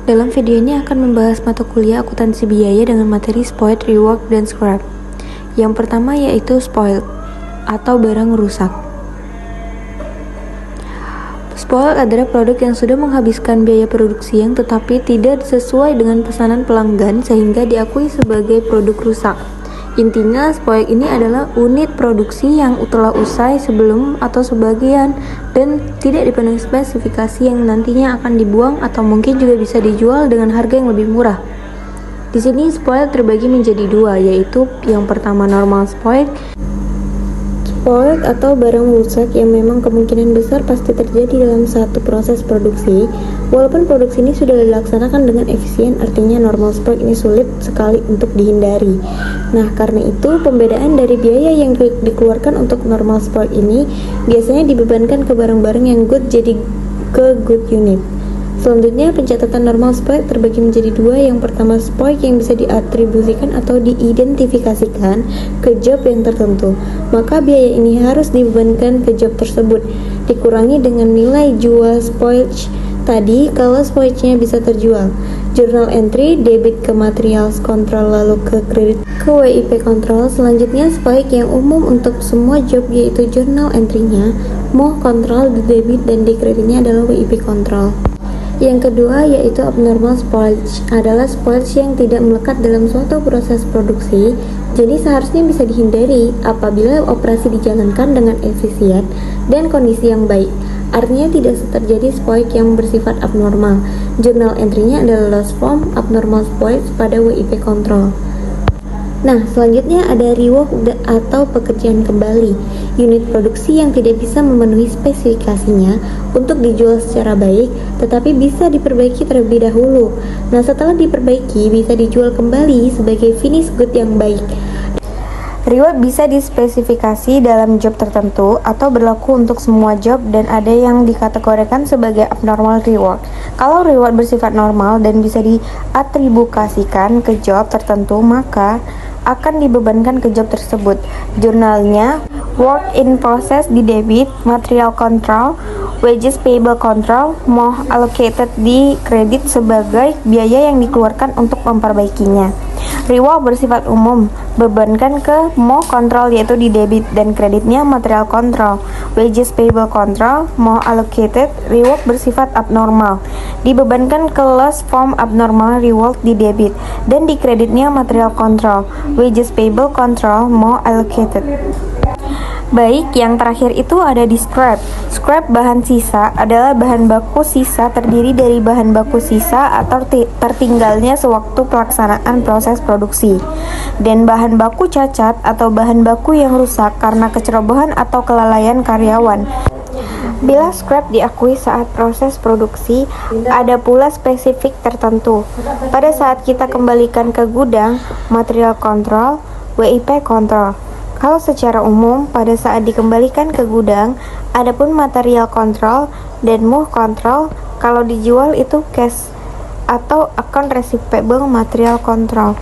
Dalam video ini akan membahas mata kuliah akuntansi biaya dengan materi spoiled, reworked, dan scrap. Yang pertama yaitu spoiled atau barang rusak. Spoiled adalah produk yang sudah menghabiskan biaya produksi yang tetapi tidak sesuai dengan pesanan pelanggan sehingga diakui sebagai produk rusak. Intinya, spoiled ini adalah unit produksi yang telah usai sebelum atau sebagian dan tidak dipenuhi spesifikasi yang nantinya akan dibuang atau mungkin juga bisa dijual dengan harga yang lebih murah. Di sini spoiled terbagi menjadi dua, yaitu yang pertama normal spoiled atau barang rusak yang memang kemungkinan besar pasti terjadi dalam satu proses produksi walaupun produksi ini sudah dilaksanakan dengan efisien. Artinya normal spoiled ini sulit sekali untuk dihindari. Nah, karena itu pembedaan dari biaya yang dikeluarkan untuk normal spoiled ini biasanya dibebankan ke barang-barang yang good jadi ke good unit. Selanjutnya, pencatatan normal spoiled terbagi menjadi dua. Yang pertama, spoiled yang bisa diatribusikan atau diidentifikasikan ke job yang tertentu. Maka biaya ini harus dibebankan ke job tersebut, dikurangi dengan nilai jual spoiled tadi kalau spoiled-nya bisa terjual. Journal entry, debit ke materials control lalu ke kredit ke WIP control. Selanjutnya, spoiled yang umum untuk semua job yaitu journal entry-nya, mau control di debit dan di kreditnya adalah WIP control. Yang kedua yaitu abnormal spoilage adalah spoilage yang tidak melekat dalam suatu proses produksi, jadi seharusnya bisa dihindari apabila operasi dijalankan dengan efisien dan kondisi yang baik. Artinya tidak terjadi spoilage yang bersifat abnormal. Journal entry-nya adalah loss from abnormal spoilage pada WIP control. Nah, selanjutnya ada rework atau pekerjaan kembali, unit produksi yang tidak bisa memenuhi spesifikasinya untuk dijual secara baik, tetapi bisa diperbaiki terlebih dahulu. Nah, setelah diperbaiki, bisa dijual kembali sebagai finish good yang baik. Reward bisa dispesifikasi dalam job tertentu atau berlaku untuk semua job dan ada yang dikategorikan sebagai abnormal reward. Kalau reward bersifat normal dan bisa diatribukasikan ke job tertentu, maka akan dibebankan ke job tersebut. Jurnalnya work in process di debit, material control, wages payable control, mau allocated di kredit sebagai biaya yang dikeluarkan untuk memperbaikinya. Reward bersifat umum, bebankan ke mau control yaitu di debit dan kreditnya material control. Wages payable control, mau allocated, reward bersifat abnormal, dibebankan ke loss from abnormal reward di debit dan di kreditnya material control. Wages payable control, mau allocated. Baik, yang terakhir itu ada di scrap. Scrap bahan sisa adalah bahan baku sisa terdiri dari bahan baku sisa atau tertinggalnya sewaktu pelaksanaan proses produksi, dan bahan baku cacat atau bahan baku yang rusak karena kecerobohan atau kelalaian karyawan. Bila scrap diakui saat proses produksi, ada pula spesifik tertentu. Pada saat kita kembalikan ke gudang, material control, WIP control. Kalau secara umum, pada saat dikembalikan ke gudang, adapun material control dan move control, kalau dijual itu cash atau account receivable material control.